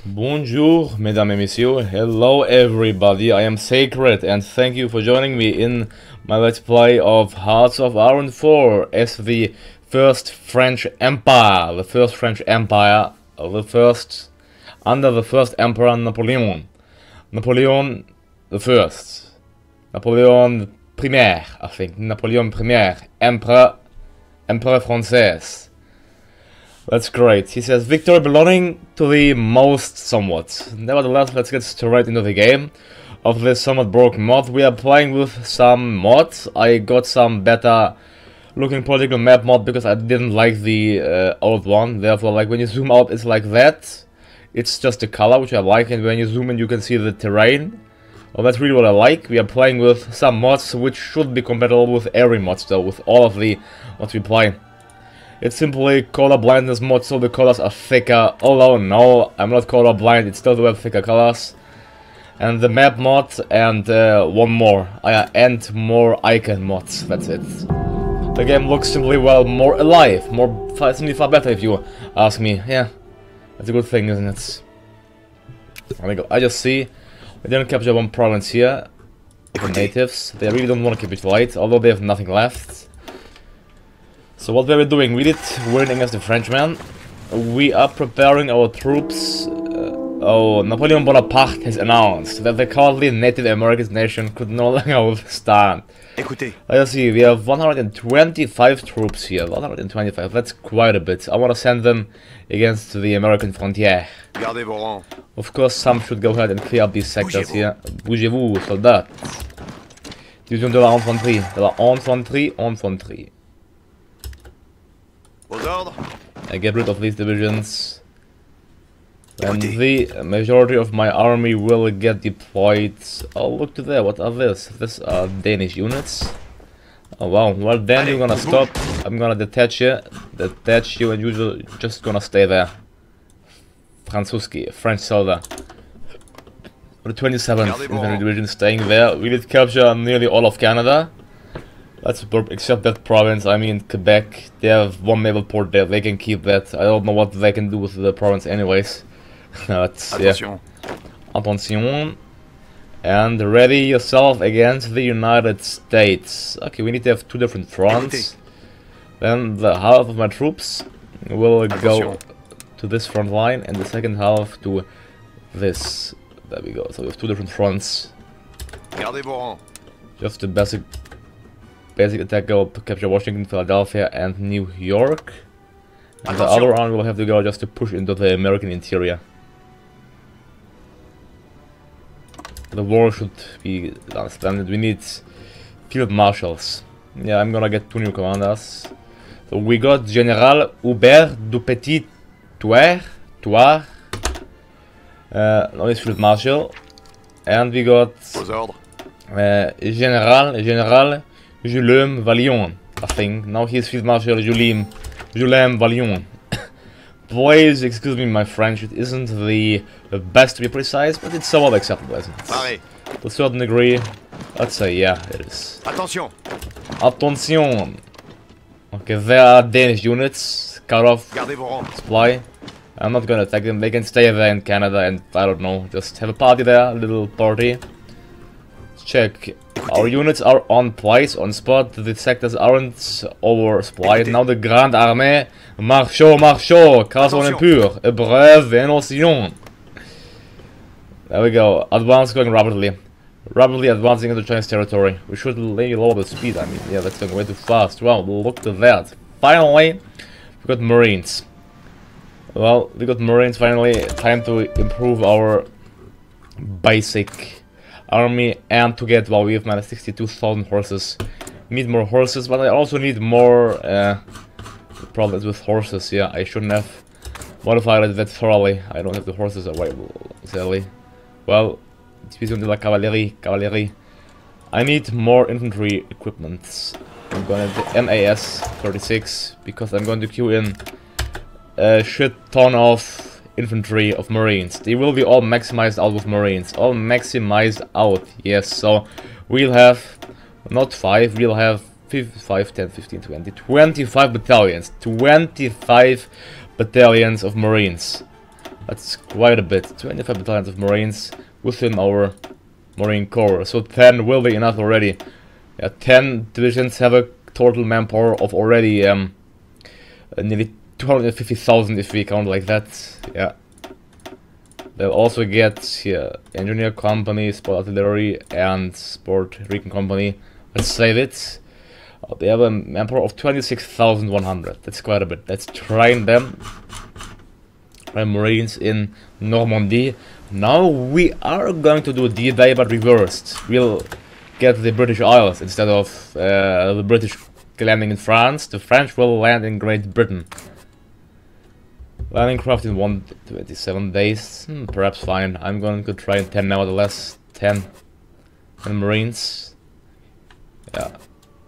Bonjour, mesdames et messieurs. Hello, everybody. I am Sacred, and thank you for joining me in my Let's Play of Hearts of Iron 4 as the first French Empire. The first French Empire, under the first Emperor Napoleon. Napoleon the First. Napoleon Premier, I think. Napoleon Premier. Emperor Français. That's great. He says, victory belonging to the most somewhat. Nevertheless, let's get straight into the game of this somewhat broken mod. We are playing with some mods. I got some better looking political map mod because I didn't like the old one. Therefore, like when you zoom out, it's like that. It's just the color, which I like, and when you zoom in, you can see the terrain. Well, that's really what I like. We are playing with some mods which should be compatible with every mod, though, with all of the mods we play. It's simply color blindness mod, so the colors are thicker. Although, no, I'm not color blind, it still do have thicker colors. And the map mod, and one more. And more icon mods, that's it. The game looks simply, well, more alive. Simply far better, if you ask me. Yeah, that's a good thing, isn't it? There we go. I just see we didn't capture one province here. The natives, they really don't want to keep it white, although they have nothing left. So what were we doing? We did win against the Frenchmen. We are preparing our troops. Napoleon Bonaparte has announced that the cowardly Native American nation could no longer withstand. Let's see, we have 125 troops here. 125, that's quite a bit. I want to send them against the American frontier. Of course, some should go ahead and clear up these sectors here. Bougez-vous, soldats. Division de la infanterie. I get rid of these divisions, and the majority of my army will get deployed. Oh, look to there, what are this? These are Danish units. Oh wow, well then you're gonna stop. I'm gonna detach you, and you're just gonna stay there. French soldier. The 27th Infantry Division staying there. We did capture nearly all of Canada. That's except that province, I mean Quebec. They have one naval port there, they can keep that. I don't know what they can do with the province anyways. But yeah. Attention. And ready yourself against the United States. Okay, we need to have two different fronts. Then the half of my troops will go to this front line and the second half to this. There we go, so we have two different fronts. Just the basic attack go to capture Washington, Philadelphia, and New York. And the other arm will have to go just to push into the American interior. The war should be done splendid. We need field marshals. Yeah, I'm gonna get two new commanders. So we got General Hubert du Petit Thouars. Now he's field marshal. And we got General Julien Valion, I think. Now he's Field Marshal Julien Valion. Please excuse me my French, it isn't the best to be precise, but it's somewhat acceptable, isn't it? To a certain degree, let's say, yeah, it is. Attention! Okay, there are Danish units, cut off supply. I'm not gonna attack them, they can stay there in Canada and, I don't know, just have a party there, a little party. Let's check. Our units are on place, on spot, the sectors aren't oversupplied. Now the Grande Armée, marchons, car on est pur, brave nation. There we go, advance going rapidly. Rapidly advancing into Chinese territory. We should lower the speed, I mean, yeah, that's going way too fast. Well, look at that. Finally, we got Marines. Well, we got Marines finally, time to improve our basic army and to get, well, we have minus 62,000 horses. Need more horses, but I also need more problems with horses. Yeah, I shouldn't have modified it that thoroughly. I don't have the horses available, sadly. Well, Division de la Cavalerie. I need more infantry equipment. I'm gonna do MAS 36 because I'm going to queue in a shit ton of infantry of Marines. They will be all maximized out with Marines. All maximized out, yes. So we'll have not 5, we'll have 5, 10, 15, 20, 25 battalions. 25 battalions of Marines. That's quite a bit. 25 battalions of Marines within our Marine Corps. So 10 will be enough already. Yeah, 10 divisions have a total manpower of already nearly 250,000 if we count like that. Yeah. They'll also get here engineer company, sport artillery, and sport recon company. Let's save it. They have a manpower of 26,100. That's quite a bit. Let's train them. Marines in Normandy. Now we are going to do D-Day, but reversed. We'll get the British Isles instead of the British landing in France. The French will land in Great Britain. Landing craft in 127 days. Perhaps fine. I'm going to try 10 nevertheless. 10 Marines. Yeah.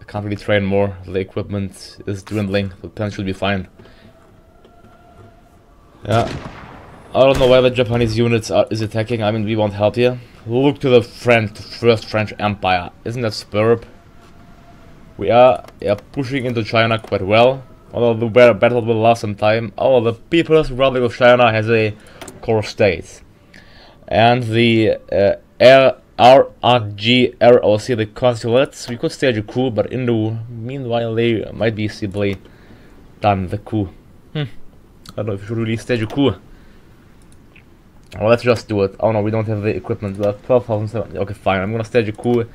I can't really train more. The equipment is dwindling. The 10 should be fine. Yeah. I don't know where the Japanese units is attacking. I mean, we won't help here. Look to the First French Empire. Isn't that superb? We are pushing into China quite well. Although the battle will last some time. Oh, the People's Republic of China has a core state. And the RRG, ROC, the consulates, we could stage a coup, but in the meanwhile they might be simply done the coup. I don't know if we should really stage a coup. Well, let's just do it. Oh no, we don't have the equipment. We have 12,007. Okay, fine. I'm gonna stage a coup.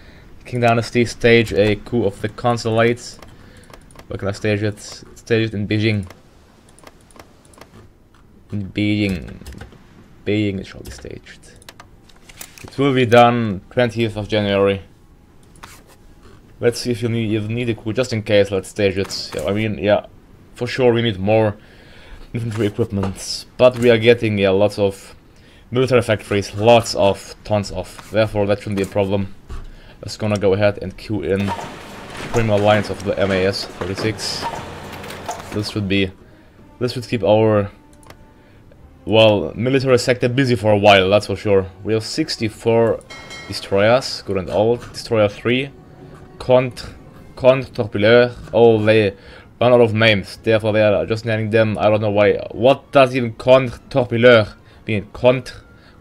King Dynasty, stage a coup of the consulates. Where can I stage it? Stage it in Beijing. In Beijing. Beijing it shall be staged. It will be done 20th of January. Let's see if you need a coup, just in case. Let's stage it. Yeah, I mean, yeah, for sure we need more infantry equipment, but we are getting lots of military factories, tons of. Therefore, that shouldn't be a problem. Let's gonna go ahead and queue in criminal lines of the MAS 36. This should keep our military sector busy for a while. That's for sure. We have 64 destroyers, good and old. Destroyer 3, Torpilleur. Oh, they run out of names. Therefore, they are just naming them. I don't know why. What does even Torpilleur mean? Contre?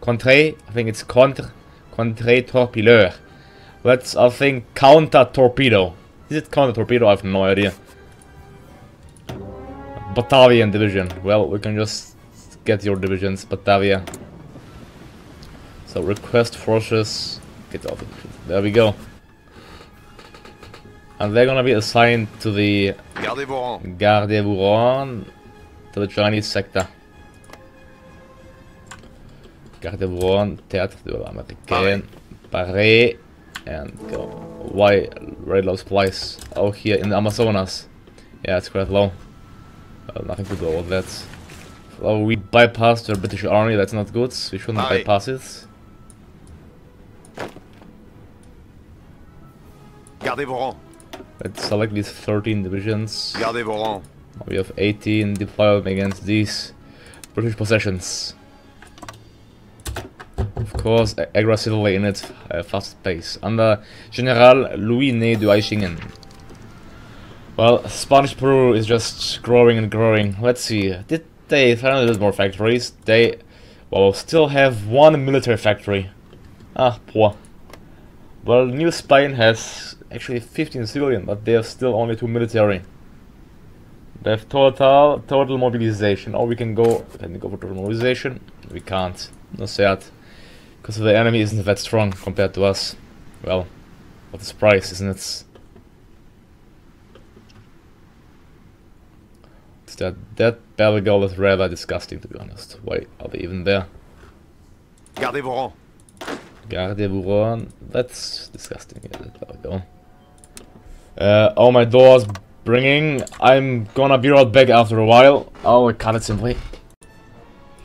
I think it's Contre Torpilleur. That's, I think, counter torpedo. Is it counter torpedo? I have no idea. Batavian division. Well, we can just get your divisions, Batavia. So request forces. Get out of it. There we go. And they're gonna be assigned to the Garde-Vouron, to the Chinese sector. Garde-Vouron, Théâtre de l'Américaine, Paris, and go. Why very low supplies? Oh, here in the Amazonas. Yeah, it's quite low. Nothing to do with that. Oh, we bypassed the British army. That's not good. We shouldn't bypass it. Gardez-Vouron. Let's select these 13 divisions. Gardez-Vouron. We have 18 deployed against these British possessions. Of course, aggressively in its fast pace. Under General Louis-Né de Aichingen. Well, Spanish Peru is just growing and growing. Let's see. Did they finally build more factories? They, well, still have one military factory. Ah, poor. Well, New Spain has actually 15 civilian, but they have still only 2 military. They have total mobilization. Or we can go for total mobilization. We can't. No sad. Because the enemy isn't that strong compared to us. Well, what a surprise, isn't it? That battle goal is rather disgusting, to be honest. Why are they even there? Gardez-Vouron. Garde-Vouron. That's disgusting. Yeah, that battle goal. Oh, my door's ringing. I'm gonna be right back after a while. I'll cut it simply.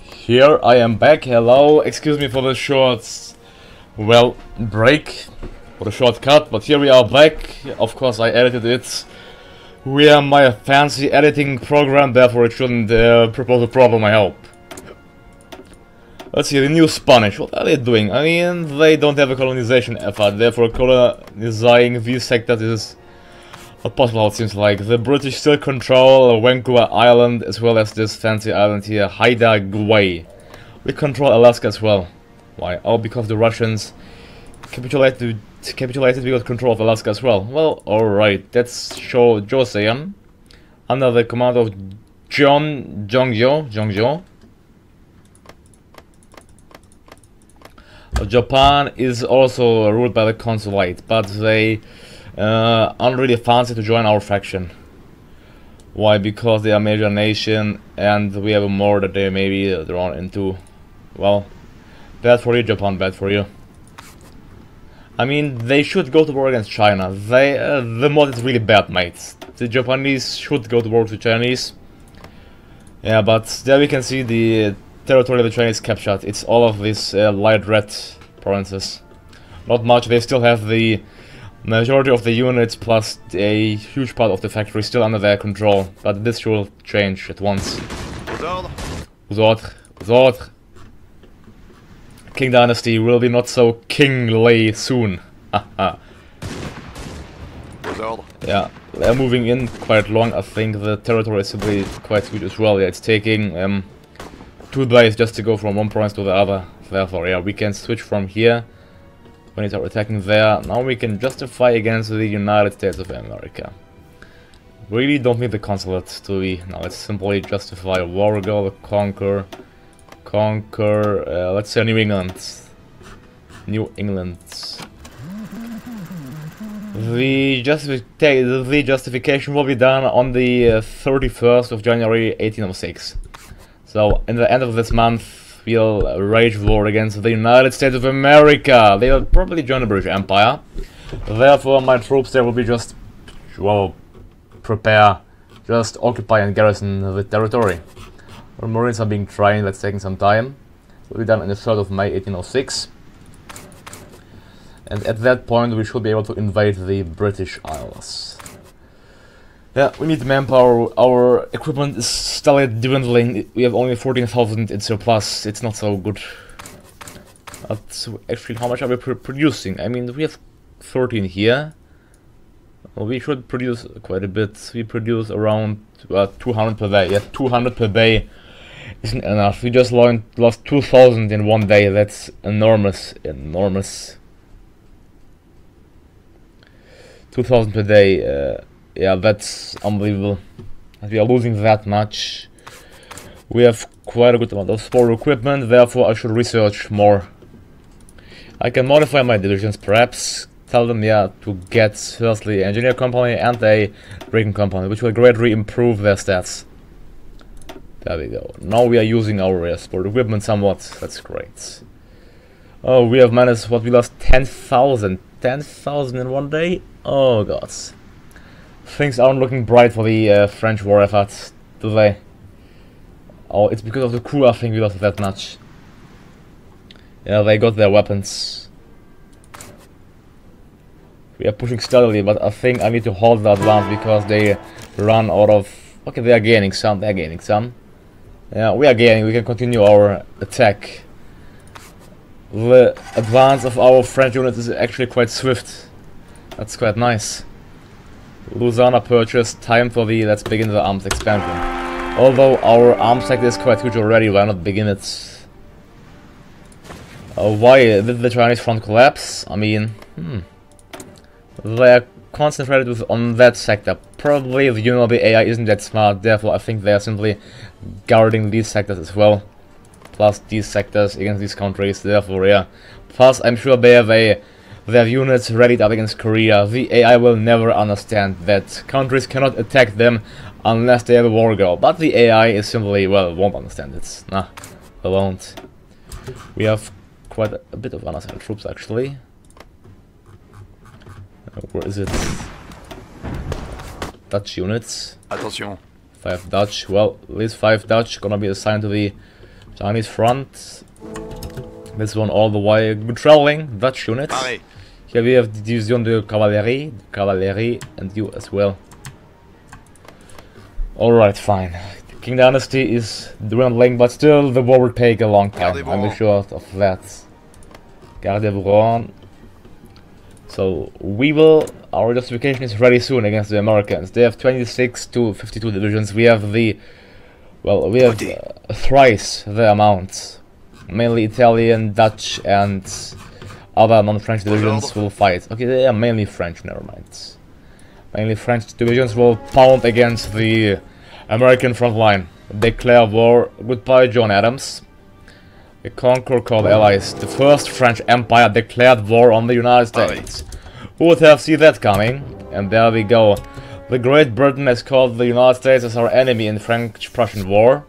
Here I am back. Hello. Excuse me for the short, well, break. For the short cut, but here we are back. Of course, I edited it. We are my fancy editing program, therefore it shouldn't propose a problem, I hope. Let's see, the new Spanish, what are they doing? I mean, they don't have a colonization effort, therefore colonizing these sectors is not possible, it seems like. The British still control Vancouver Island, as well as this fancy island here, Haida Gwaii. We control Alaska as well. Why? Oh, because the Russians capitulated because control of Alaska as well. Well, alright, that's Joseon under the command of Jongjo. Japan is also ruled by the consulate, but they aren't really fancy to join our faction. Why? Because they are a major nation and we have more that they may be drawn into. Well, bad for you, Japan, bad for you. I mean, they should go to war against China. The mod is really bad, mates. The Japanese should go to war with the Chinese. Yeah, but there we can see the territory the Chinese captured. It's all of these light red provinces. Not much, they still have the majority of the units plus a huge part of the factory still under their control. But this will change at once. Aux King Dynasty will be not so kingly soon. Yeah, they're moving in quite long. I think the territory is simply quite huge as well. Yeah, it's taking 2 days just to go from one province to the other. Therefore, yeah, we can switch from here when they start attacking there. Now we can justify against the United States of America. Really don't need the consulate to be. Now let's simply justify a war, go conquer. Let's say New England. The justification will be done on the 31st of January 1806. So, in the end of this month, we'll wage war against the United States of America. They will probably join the British Empire. Therefore, my troops there will be just, well, just occupy and garrison the territory. Our Marines are being trained, that's taking some time. It will be done on the 3rd of May 1806. And at that point we should be able to invade the British Isles. Yeah, we need manpower, our equipment is steadily dwindling, we have only 14,000 in surplus, it's not so good. But actually, how much are we producing? I mean, we have 13 here. Well, we should produce quite a bit, we produce around 200 per day, yeah, 200 per day. Isn't enough. We just lost 2,000 in one day. That's enormous. 2,000 per day. Yeah, that's unbelievable. We are losing that much. We have quite a good amount of sport equipment. Therefore, I should research more. I can modify my divisions, perhaps. Tell them, yeah, to get firstly an engineer company and a rigging company, which will greatly improve their stats. There we go. Now we are using our sport equipment somewhat. That's great. Oh, we have managed what we lost 10,000. 10,000 in one day? Oh god. Things aren't looking bright for the French war effort, do they? Oh, it's because of the crew I think we lost that much. Yeah, they got their weapons. We are pushing steadily, but I think I need to hold the advance because they run out of... Okay, they are gaining some, Yeah, we are gaining, we can continue our attack. The advance of our French units is actually quite swift. That's quite nice. Louisiana purchase, time for the let's begin the arms expansion. Although our arms sector is quite huge already, why not begin it? Why did the Chinese front collapse? I mean, they're concentrated on that sector. Probably the AI isn't that smart, therefore I think they're simply guarding these sectors as well. Plus these sectors against these countries, therefore yeah. Plus I'm sure they have their units readied up against Korea. The AI will never understand that countries cannot attack them unless they have a war goal. But the AI is simply, well, won't understand it. Nah, they won't. We have quite a bit of unassigned troops actually. Where is it? Dutch units. Attention. 5 Dutch. Well, these 5 Dutch gonna be assigned to the Chinese front. This one all the way good traveling. Dutch units. Pareil. Here we have the Division de Cavalerie, and you as well. Alright, fine. The King Dynasty is dwindling, but still the war will take a long time. I'm sure of that. Gardez-vous on. So we will, our justification is ready soon against the Americans. They have 26 to 52 divisions. We have the, well, we have thrice the amount. Mainly Italian, Dutch, and other non-French divisions will fight. Okay, they are mainly French, never mind. Mainly French divisions will pound against the American front line. Declare war. Goodbye, John Adams. The conquer called allies. The first French Empire declared war on the United States. Who would have seen that coming? And there we go. The Great Britain has called the United States as our enemy in the French-Prussian War.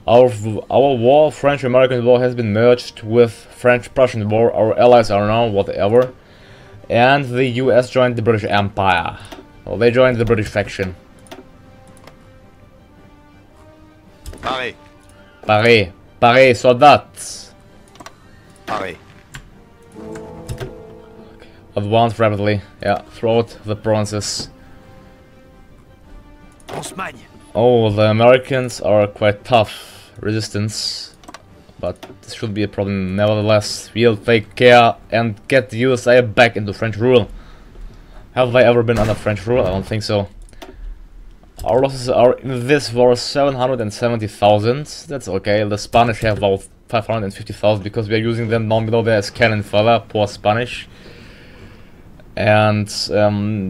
Our war, French-American War, has been merged with French-Prussian War. Our allies are now whatever. And the US joined the British Empire. Well, they joined the British faction. Paris. Paris. Paris, soldats. Paris. Advance rapidly. Yeah, throughout the provinces. Haussmann. Oh, the Americans are quite tough. Resistance. But this should be a problem. Nevertheless, we'll take care and get the USA back into French rule. Have they ever been under French rule? I don't think so. Our losses are in this war 770,000. That's okay. The Spanish have about 550,000 because we are using them down below there as cannon fodder. Poor Spanish. And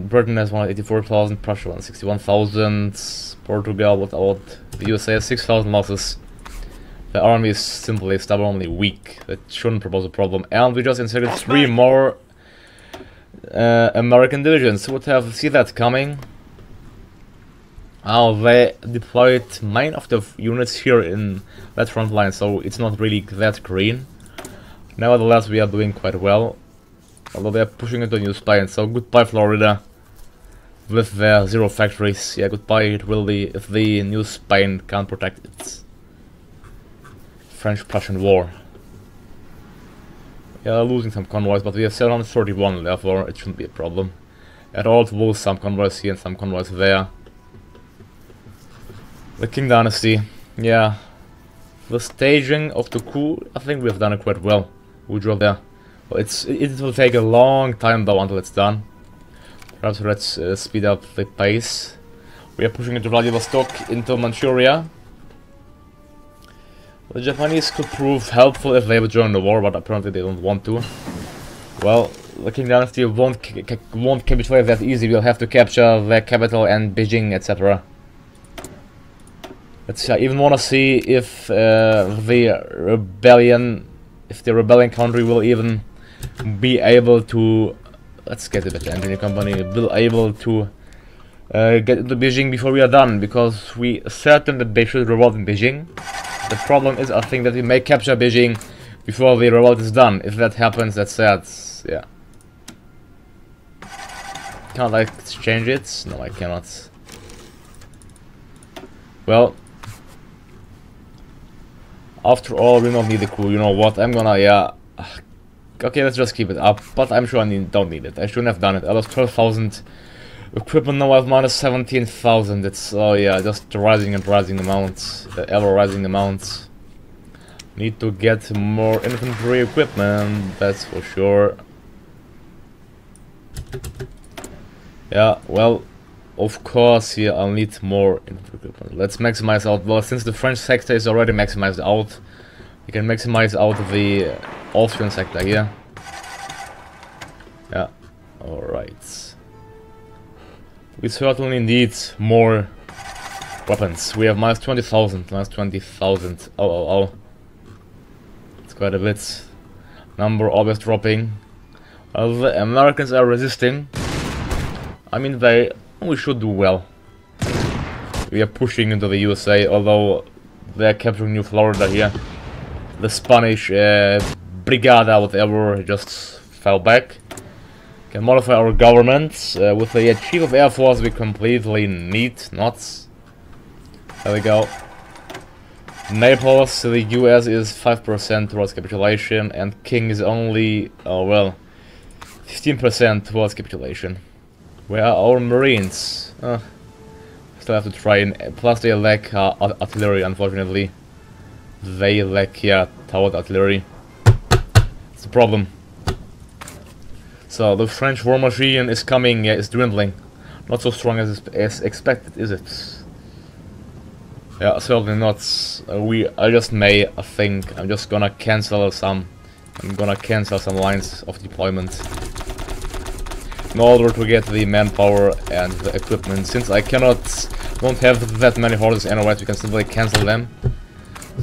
Britain has 184,000, Prussia 161,000, Portugal without the USA has 6,000 losses. The army is simply stubbornly weak. That shouldn't pose a problem. And we just inserted 3 more American divisions. Would have seen that coming. Oh, they deployed mine of the units here in that front line, so it's not really that green. Nevertheless, we are doing quite well. Although they are pushing into a new Spain, so goodbye Florida. With their 0 factories. Yeah, goodbye it will be if the new Spain can't protect its French-Prussian war. Yeah, losing some convoys, but we have 731, therefore it shouldn't be a problem. At all to lose some convoys here and some convoys there. The Qing Dynasty, yeah. The staging of the coup, I think we have done it quite well. We drove there. Well, it will take a long time though until it's done. Perhaps let's speed up the pace. We are pushing into Vladivostok, into Manchuria. The Japanese could prove helpful if they would join the war, but apparently they don't want to. Well, the Qing Dynasty won't capitulate that easy. We'll have to capture their capital and Beijing, etc. Let's see, I even want to see if the rebellion country will even be able to, let's get it at the engineering company, will able to get into Beijing before we are done, because we certain that they should revolt in Beijing. The problem is, I think that we may capture Beijing before the revolt is done. If that happens, that's sad. Yeah. Can't I exchange it? No, I cannot. Well, after all, we don't need the coup. You know what? I'm gonna, yeah. Okay, let's just keep it up. But I'm sure I don't need it. I shouldn't have done it. I lost 12,000 equipment. Now I have minus 17,000. It's, oh yeah, just rising and rising amounts. Ever rising amounts. Need to get more infantry equipment. That's for sure. Yeah, well, of course, here I'll need more infantry equipment. Let's maximize out. Well, since the French sector is already maximized out, we can maximize out the Austrian sector here. Yeah, alright. We certainly need more weapons. We have minus 20,000, minus 20,000. Oh. It's quite a bit. Number always dropping. The Americans are resisting. I mean, we should do well. We are pushing into the USA, although they're capturing New Florida here. The Spanish Brigada, whatever, just fell back. Can modify our government. With the Chief of Air Force, we completely need not. There we go. Naples, the US is 5% towards capitulation, and King is only, oh well, 15% towards capitulation. Where are our Marines? Still have to try and plus they lack artillery, unfortunately. They lack towed artillery. It's a problem. So the French war machine is coming, it's dwindling. Not so strong as expected, is it? Yeah, certainly not. I just may think I'm just gonna cancel some. I'm gonna cancel some lines of deployment in order to get the manpower and the equipment. Since I don't have that many horses anyway, we can simply cancel them.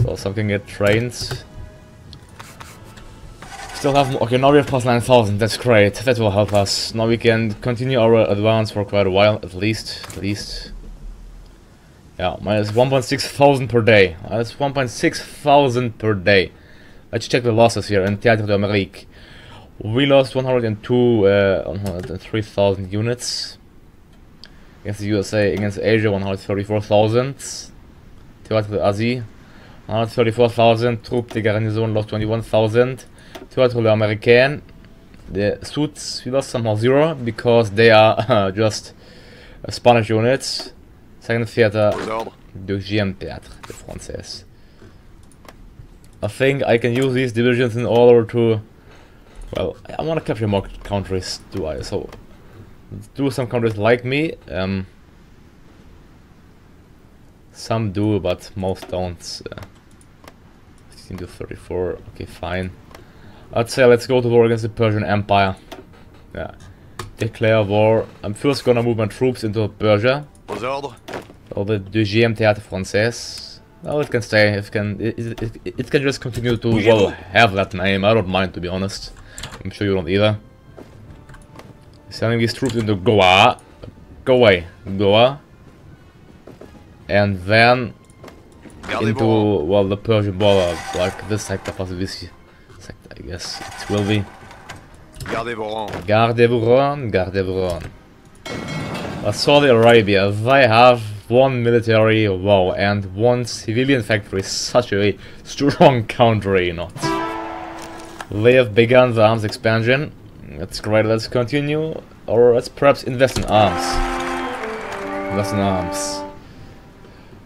So some can get trained. Still have more. Okay, now we have plus 9,000. That's great. That will help us. Now we can continue our advance for quite a while, at least. Yeah, minus 1.6 thousand per day. That's 1.6 thousand per day. Let's check the losses here in Théâtre d'Amérique. We lost 103,000 units. Against the USA, against Asia, 134,000. Théâtre d'Asie, 134,000. Troupes de garnison lost 21,000. Théâtre l'Américain, the suits, we lost somehow 0 because they are just Spanish units. Second theater, deuxième théâtre de français. I think I can use these divisions in order to, well, I want to capture more countries, do I? So, do some countries like me? Some do, but most don't. 16 to 34, okay, fine. I'd say let's go to war against the Persian Empire. Yeah. Declare war. I'm first gonna move my troops into Persia. Or the deuxième théâtre français. Well, it can stay. It can just continue to, well, have that name. I don't mind, to be honest. I'm sure you don't either. Sending these troops into Goa. Goa. And then into, well, the Persian border, like this sector, plus this sector, I guess it will be. Gardez-vous-en. Saudi Arabia, they have one military, wow, and one civilian factory. Such a strong country, not. They have begun the arms expansion. That's great, let's continue. Or let's perhaps invest in arms.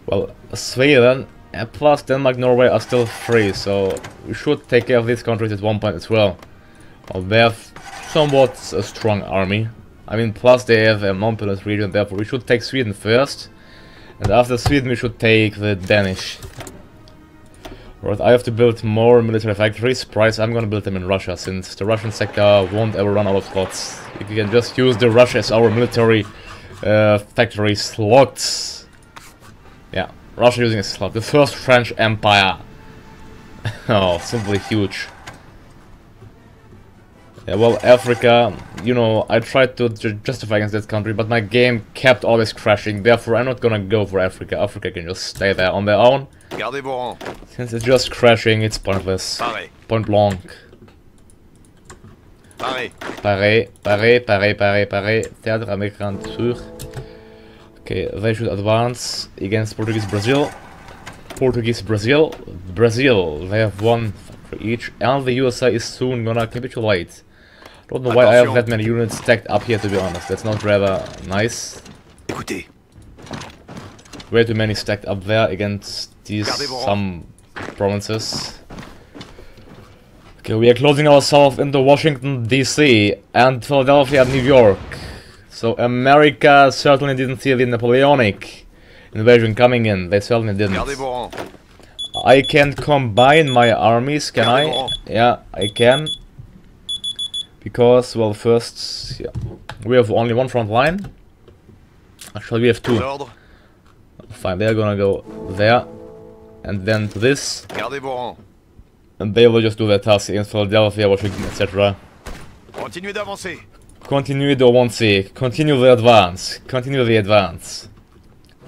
Well, Sweden, plus Denmark, Norway are still free, so we should take care of these countries at one point as well. Well, they have somewhat a strong army. I mean, plus they have a mountainous region, therefore we should take Sweden first. And after Sweden we should take the Danish. Right, I have to build more military factories. Price, I'm gonna build them in Russia, since the Russian sector won't ever run out of slots. You can just use the Russia as our military factory slots. Yeah, Russia using a slot. The first French Empire. Oh, simply huge. Yeah, well, Africa, you know, I tried to justify against that country, but my game kept always crashing, therefore I'm not gonna go for Africa. Africa can just stay there on their own. Since it's just crashing, it's pointless. Point blanc. Paris. Théâtre américain sûr. Okay, they should advance against Portuguese Brazil. Brazil, they have one for each, and the USA is soon gonna capitulate. Don't know why I have that many units stacked up here, to be honest. That's not rather nice. Way too many stacked up there against these some provinces. Okay, we are closing ourselves into Washington DC and Philadelphia and New York. So America certainly didn't see the Napoleonic invasion coming in. They certainly didn't. I can combine my armies, can I? Yeah, I can. Because, well, first, yeah, we have only one front line. Actually, we have two. Fine, they're gonna go there. And then to this. And they will just do their task in Philadelphia, Washington, etc. Continue the advance.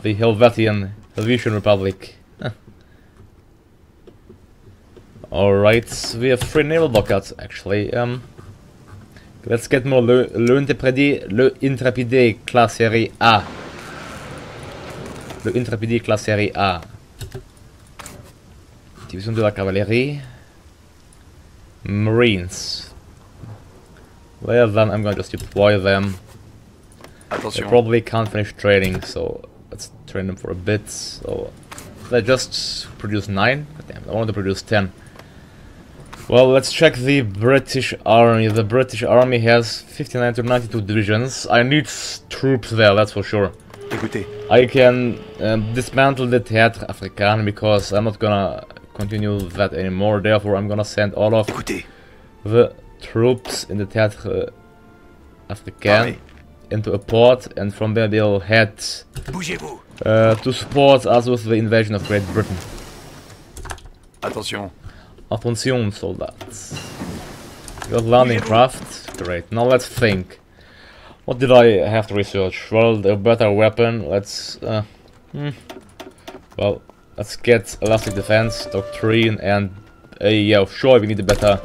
The Helvetian Republic. Alright, we have 3 naval blockades actually. Let's get more le Intrépide class série A. Le Intrépide class série A. Division de la cavalerie. Marines. Well then, I'm gonna just deploy them. They probably can't finish training, so let's train them for a bit. So they just produce 9. God damn, I want to produce 10. Well, let's check the British Army. The British Army has 59 to 92 divisions. I need troops there, that's for sure. I can dismantle the Théâtre Africain because I'm not gonna continue that anymore. Therefore, I'm gonna send all of the troops in the Théâtre Africain into a port, and from there they'll head to support us with the invasion of Great Britain. Attention. Attention, soldats. You got landing craft. Great. Now let's think. What did I have to research? Well, a better weapon. Let's well, let's get elastic defense, doctrine, and yeah, sure, we need a better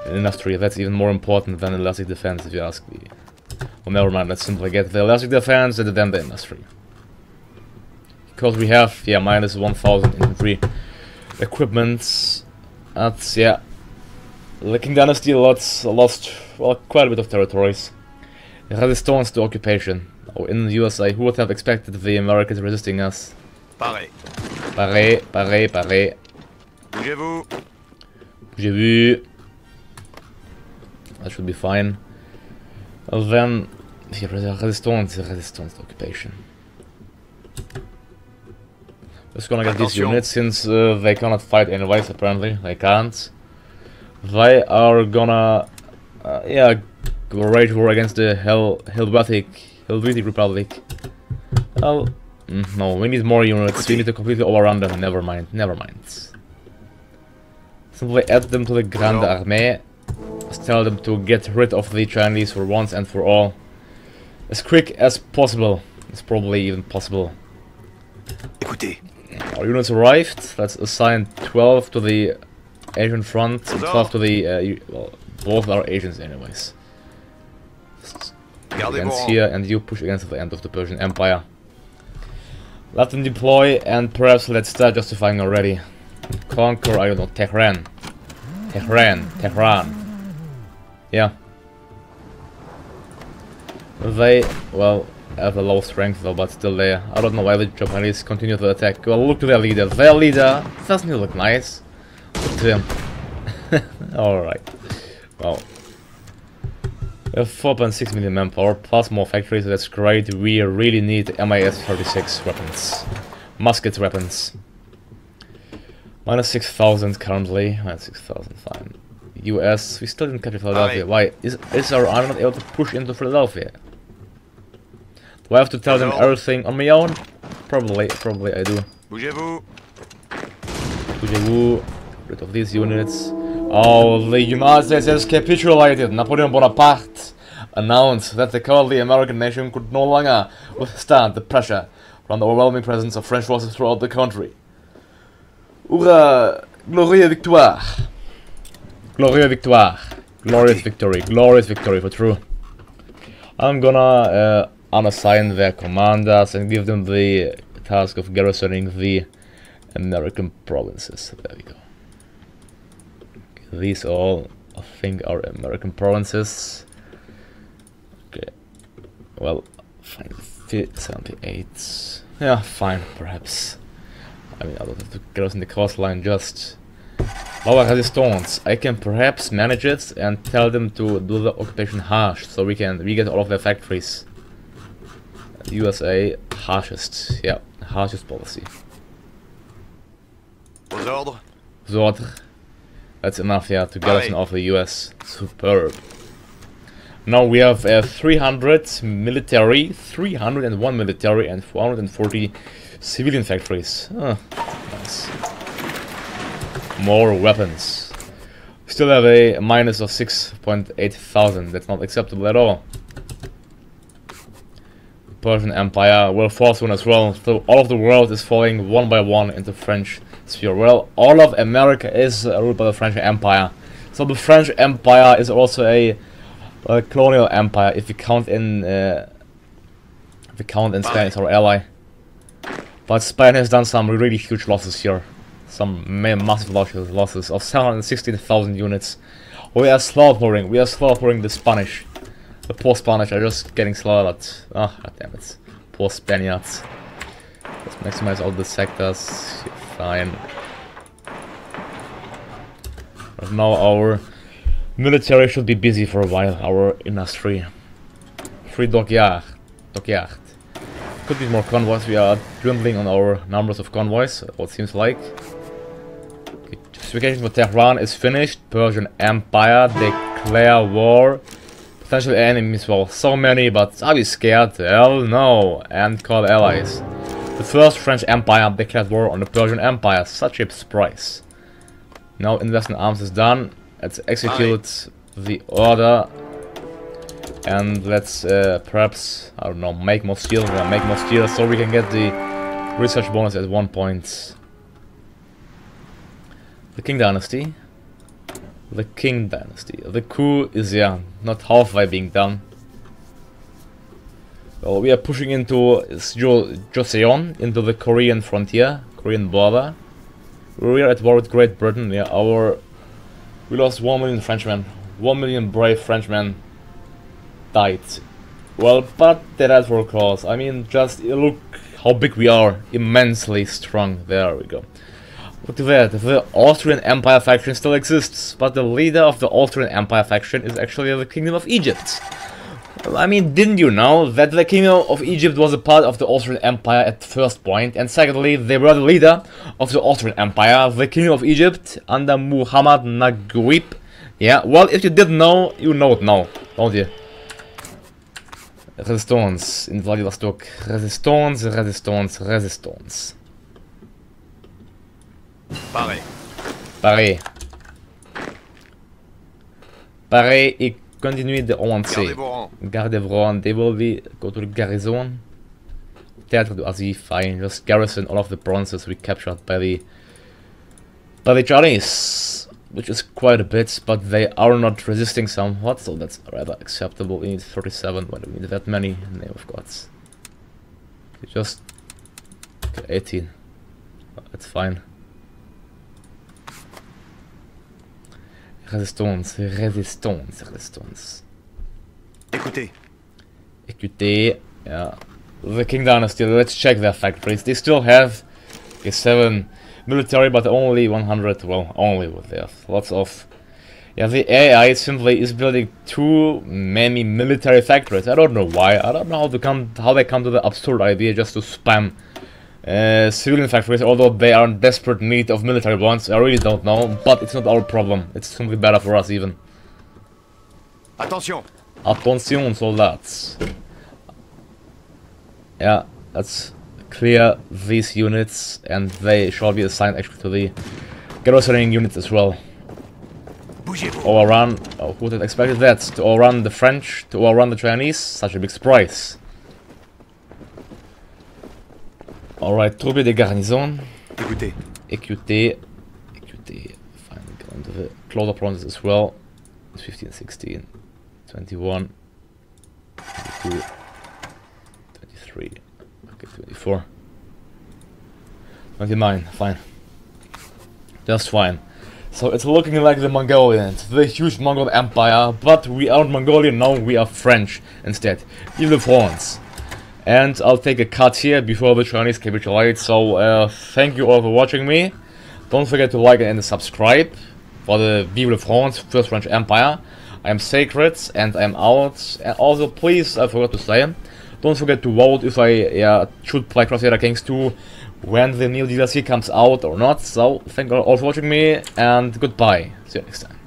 industry. That's even more important than elastic defense, if you ask me. Well, never mind. Let's simply get the elastic defense and then the industry. Because we have, yeah, minus 1,000 infantry equipment. That's, yeah. The King Dynasty lost, well, quite a bit of territories. Resistance to occupation. Oh, in the USA, who would have expected the Americans resisting us? Paré. Paré, paré, paré. Bougez-vous. J'ai vu. That should be fine. Well, then, resistance to occupation. Just gonna get these units since they cannot fight anyways. Apparently, they can't. They are gonna, yeah, go rage war against the Helvetic Republic. Well, no, we need more units. We need to completely overrun them. Never mind. Never mind. Simply add them to the Grande Armée. Just tell them to get rid of the Chinese for once and for all. As quick as possible. It's probably even possible. Écoutez. Our units arrived. Let's assign 12 to the Asian front and 12 to the... well, both are Asians anyways. Against here, and you push against the end of the Persian Empire. Let them deploy, and perhaps let's start justifying already. Conquer, I don't know, Tehran. Tehran. Yeah. They, well, have a low strength though, but still there. I don't know why the Japanese continue to attack. Well, look to their leader. Their leader doesn't he look nice? Look to him. Alright. Well. We have 4.6 million manpower, plus more factories, so that's great. We really need MIS-36 weapons. Musket weapons. Minus 6,000 currently. Minus 6,000, fine. US, we still didn't capture Philadelphia. Why? Is our army not able to push into Philadelphia? Do I have to tell them everything on my own? Probably I do. Bougez-vous. Bougez-vous. Rid of these units. Oh, the United States has capitulated. Napoleon Bonaparte announced that the cowardly American nation could no longer withstand the pressure from the overwhelming presence of French forces throughout the country. Hurrah! Glorieux victoire! Glorieux victoire! Glorious victory for true. I'm gonna unassign their commanders and give them the task of garrisoning the American provinces. There we go. These all, I think, are American provinces. Okay. Well, fine. 78. Yeah, fine, perhaps. I mean, I don't have to garrison the coastline, just lower resistance. I can perhaps manage it and tell them to do the occupation harsh, so we can get all of their factories. USA, harshest. Yeah, harshest policy. Ordre. That's enough, yeah, to get us off the US. Superb. Now we have 300 military, 301 military, and 440 civilian factories. Oh, nice. More weapons. Still have a minus of 6.8 thousand. That's not acceptable at all. Persian Empire will fall soon as well. So all of the world is falling one by one into French sphere. Well, all of America is ruled by the French Empire. So the French Empire is also a colonial empire if you count in Spain as our ally. But Spain has done some really huge losses here. Some massive losses of 716,000 units. We are slaughtering the Spanish. The poor Spanish are just getting slaughtered. Ah, oh, damn it. Poor Spaniards. Let's maximize all the sectors. Fine. But now our military should be busy for a while. Our industry. Free dockyard. could need more convoys. We are dwindling on our numbers of convoys, what seems like. Justification for Tehran is finished. Persian Empire, declare war. Potential enemies, well, so many, but are we scared? Hell no. And call allies. The first French Empire declared war on the Persian Empire. Such a surprise. Now investment arms is done. Let's execute the order. And let's perhaps, I don't know, make more steel. We're gonna make more steel so we can get the research bonus at 1 point. The Qing Dynasty. The Qing Dynasty. The coup is, yeah, not halfway being done. Well, we are pushing into Joseon, into the Korean frontier, Korean border. We are at war with Great Britain. Yeah, we lost 1 million Frenchmen. 1 million brave Frenchmen died. Well, but they died for a cause. I mean, just look how big we are. Immensely strong. There we go. Look at that. The Austrian Empire faction still exists, but the leader of the Austrian Empire faction is actually the Kingdom of Egypt. Well, I mean, didn't you know that the Kingdom of Egypt was a part of the Austrian Empire at first point, and secondly, they were the leader of the Austrian Empire, the Kingdom of Egypt, under Muhammad Naguib. Yeah, well, if you didn't know, you know it now, don't you? Resistance in Vladivostok. Resistance, resistance, resistance. Pareil. Pareil. Pareil et continuez de avancer. Gardez vos rangs. They will be go to the garrison. Théâtre de Asie, fine. Just garrison all of the provinces we captured by the Chinese, which is quite a bit, but they are not resisting somewhat, so that's rather acceptable. We need 37. Why do we need that many? Name of gods. Just okay, 18. That's fine. Resistance, resistance, resistance. Écoutez. Écoutez, yeah. The Qing Dynasty, let's check their factories. They still have okay, 7 military, but only 100, well, only with their lots of... Yeah, the AI simply is building too many military factories. I don't know why. I don't know how they come to the absurd idea just to spam civilian factories, although they are in desperate need of military ones. I really don't know, but it's not our problem. It's simply better for us even. Attention! Attention, soldats. Yeah, let's clear these units, and they shall be assigned actually to the garrisoning units as well. Overrun, oh, who would have expected that? To overrun the French, to overrun the Chinese? Such a big surprise. Alright, troupes de garnison. Écoutez. Écoutez. Écoutez. Fine, go into the closer provinces as well. 15, 16, 21, 22, 23, okay, 24, 29, fine. Just fine. So it's looking like the Mongolians, the huge Mongol Empire, but we aren't Mongolian, no, we are French instead. Vive la France! And I'll take a cut here before the Chinese capitulate, so thank you all for watching me. Don't forget to like and subscribe for the Vive la France, First French Empire. I am Sacred and I'm out. And also, please, I forgot to say, don't forget to vote if I should play Crusader Kings 2 when the new DLC comes out or not. So, thank you all for watching me, and goodbye. See you next time.